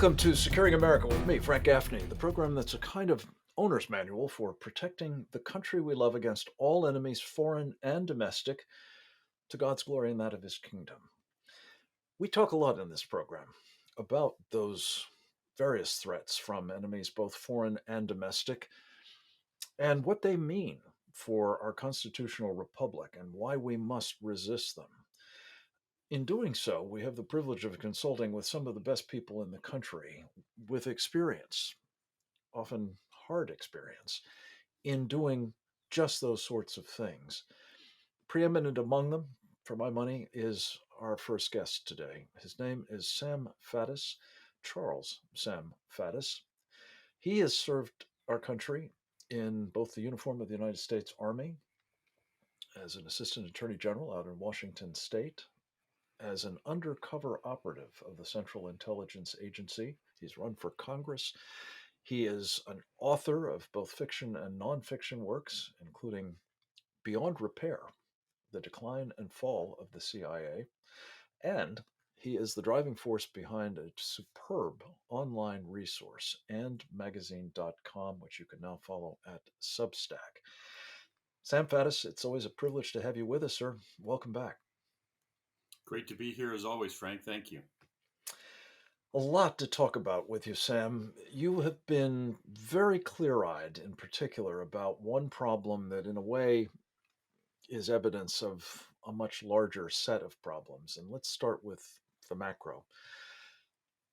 Welcome to Securing America with me, Frank Gaffney, the program that's a kind of owner's manual for protecting the country we love against all enemies, foreign and domestic, to God's glory and that of his kingdom. We talk a lot in this program about those various threats from enemies, both foreign and domestic, and what they mean for our constitutional republic and why we must resist them. In doing so, we have the privilege of consulting with some of the best people in the country with experience, often hard experience, in doing just those sorts of things. Preeminent among them, for my money, is our first guest today. His name is Sam Faddis, Charles Sam Faddis. He has served our country in both the uniform of the United States Army as an assistant attorney general out in Washington State, as an undercover operative of the Central Intelligence Agency. He's run for Congress. He is an author of both fiction and nonfiction works, including Beyond Repair, The Decline and Fall of the CIA. And he is the driving force behind a superb online resource, andmagazine.com, which you can now follow at Substack. Sam Faddis, it's always a privilege to have you with us, sir. Welcome back. Great to be here as always, Frank. Thank you. A lot to talk about with you, Sam. You have been very clear eyed, in particular, about one problem that, in a way, is evidence of a much larger set of problems. And let's start with the macro.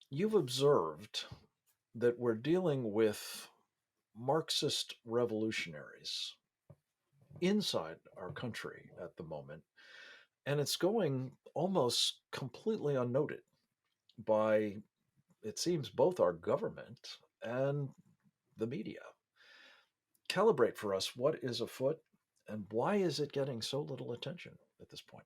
You've observed that we're dealing with Marxist revolutionaries inside our country at the moment, and it's going almost completely unnoted by, it seems, both our government and the media. Calibrate for us what is afoot and why is it getting so little attention at this point?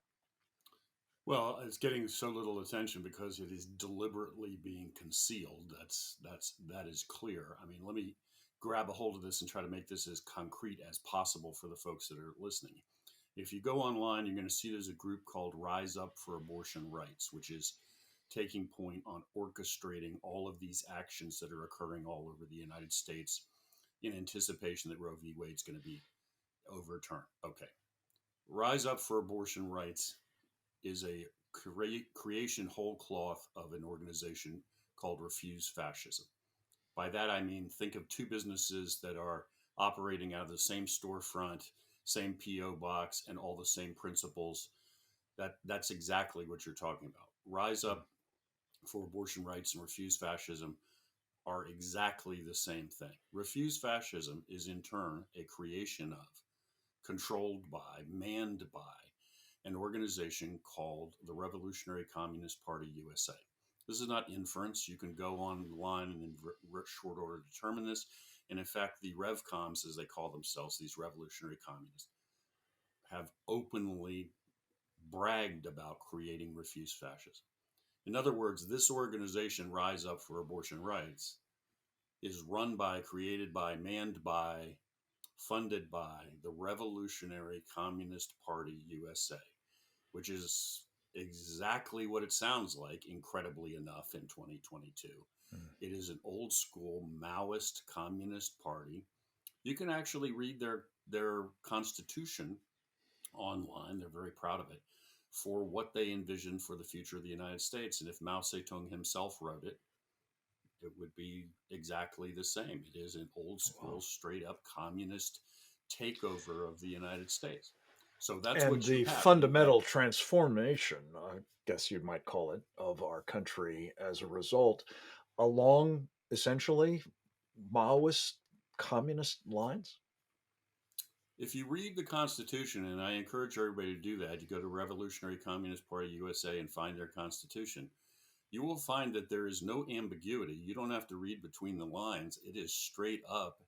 Well, it's getting so little attention because it is deliberately being concealed. That is clear. I mean, let me grab a hold of this and try to make this as concrete as possible for the folks that are listening. If you go online, you're going to see there's a group called Rise Up for Abortion Rights, which is taking point on orchestrating all of these actions that are occurring all over the United States in anticipation that Roe v. Wade's going to be overturned. Okay. Rise Up for Abortion Rights is a creation whole cloth of an organization called Refuse Fascism. By that, I mean, think of two businesses that are operating out of the same storefront, same P.O. box, and all the same principles. That's exactly what you're talking about. Rise Up for Abortion Rights and Refuse Fascism are exactly the same thing. Refuse Fascism is in turn a creation of, controlled by, manned by an organization called the Revolutionary Communist Party USA. This is not inference. You can go online and in short order determine this. And in fact, the RevComs, as they call themselves, these revolutionary communists, have openly bragged about creating Refuse Fascism. In other words, this organization, Rise Up for Abortion Rights, is run by, created by, manned by, funded by the Revolutionary Communist Party USA, which is exactly what it sounds like, incredibly enough, in 2022. It is an old school Maoist communist party. You can actually read their constitution online. They're very proud of it for what they envision for the future of the United States. And if Mao Zedong himself wrote it, it would be exactly the same. It is an old school, straight up communist takeover of the United States. So that's And what you the have. fundamental transformation, I guess you might call it, of our country as a result, along essentially Maoist communist lines? If you read the Constitution, and I encourage everybody to do that, you go to Revolutionary Communist Party USA and find their Constitution, you will find that there is no ambiguity. You don't have to read between the lines. It is straight up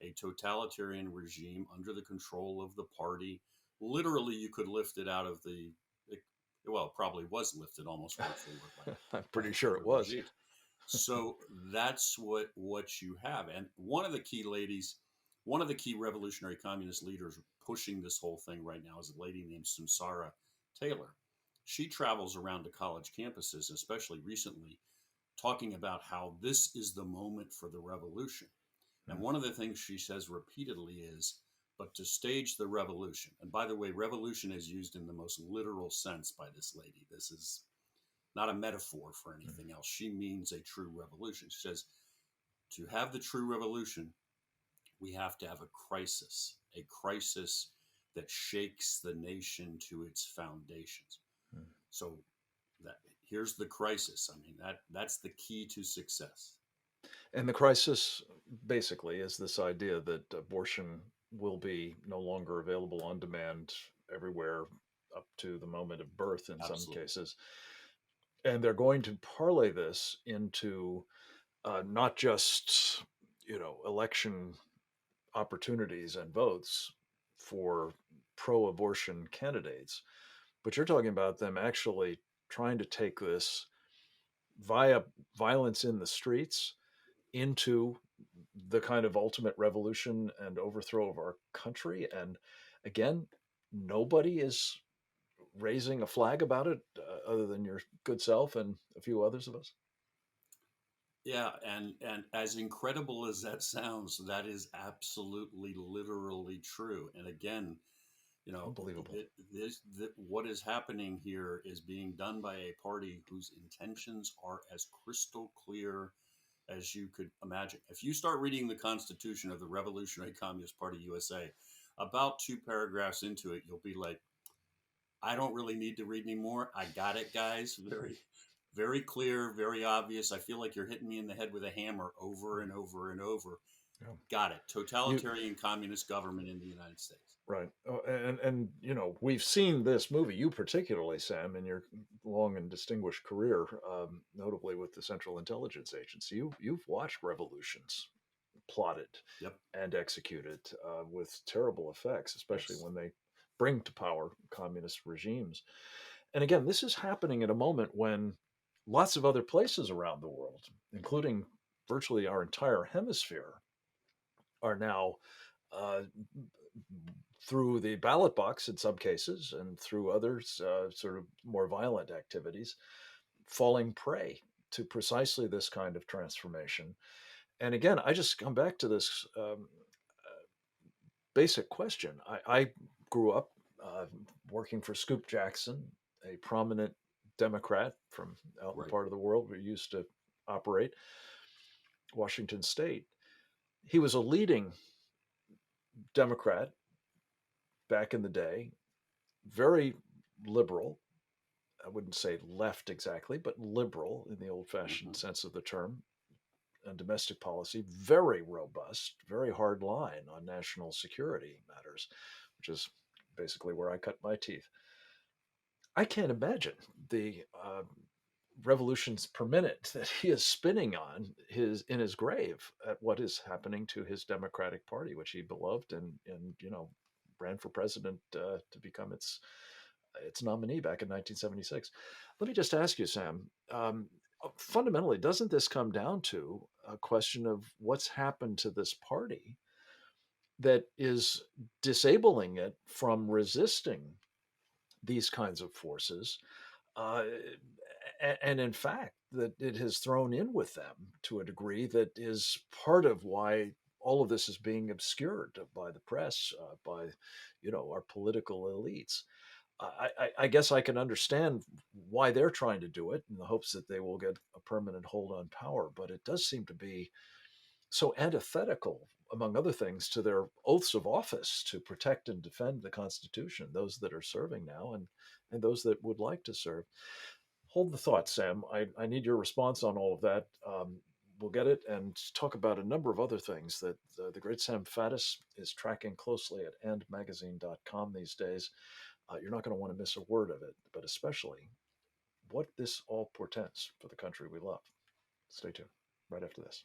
a totalitarian regime under the control of the party. Literally, you could lift it out of well, it probably was lifted almost word for word I'm by pretty sure it other was. regimes. So that's what you have. And one of the key revolutionary communist leaders pushing this whole thing right now is a lady named Samsara Taylor. She travels around to college campuses, especially recently, talking about how this is the moment for the revolution. And Mm. one of the things she says repeatedly is, but to stage the revolution. And by the way, revolution is used in the most literal sense by this lady. This is not a metaphor for Mm. anything else. She means a true revolution. She says, to have the true revolution, we have to have a crisis that shakes the nation to its foundations. Mm. So that here's the crisis. I mean, that's the key to success. And the crisis basically is this idea that abortion will be no longer available on demand everywhere up to the moment of birth in some Absolutely. cases. And they're going to parlay this into not just, election opportunities and votes for pro abortion candidates, but you're talking about them actually trying to take this via violence in the streets into the kind of ultimate revolution and overthrow of our country. And again, nobody is raising a flag about it other than your good self and a few others of us. Yeah, and as incredible as that sounds, that is absolutely literally true. And again, you know, Unbelievable. what is happening here is being done by a party whose intentions are as crystal clear as you could imagine. If you start reading the Constitution of the Revolutionary Communist Party USA, about two paragraphs into it, you'll be like, I don't really need to read anymore. I got it, guys. Very clear, very obvious. I feel like you're hitting me in the head with a hammer over and over and over. Yeah. Got it. You Totalitarian communist government in the United States. right. And we've seen this movie. You particularly, Sam, in your long and distinguished career, notably with the Central Intelligence Agency. You've watched revolutions plotted Yep. and executed with terrible effects, especially Yes. when they bring to power communist regimes. And again, this is happening at a moment when lots of other places around the world, including virtually our entire hemisphere, are now uh, through the ballot box in some cases and through others, sort of more violent activities, falling prey to precisely this kind of transformation. And again, I just come back to this basic question. I grew up uh, working for Scoop Jackson, a prominent Democrat from out in the Right. part of the world we used to operate, Washington State. He was a leading Democrat back in the day, very liberal. I wouldn't say left exactly, but liberal in the old Hmm. fashioned sense of the term, and domestic policy, very robust, very hard line on national security matters, which is basically where I cut my teeth. I can't imagine the revolutions per minute that he is spinning on his in his grave at what is happening to his Democratic Party, which he beloved and ran for president to become its nominee back in 1976. Let me just ask you, Sam. Fundamentally, doesn't this come down to a question of what's happened to this party that is disabling it from resisting these kinds of forces? Uh, and in fact, that it has thrown in with them to a degree that is part of why all of this is being obscured by the press, by our political elites. I guess I can understand why they're trying to do it in the hopes that they will get a permanent hold on power, but it does seem to be so antithetical, among other things, to their oaths of office to protect and defend the Constitution, those that are serving now and those that would like to serve. Hold the thought, Sam. I need your response on all of that. We'll get it and talk about a number of other things that the great Sam Faddis is tracking closely at andmagazine.com these days. You're not going to want to miss a word of it, but especially what this all portends for the country we love. Stay tuned right after this.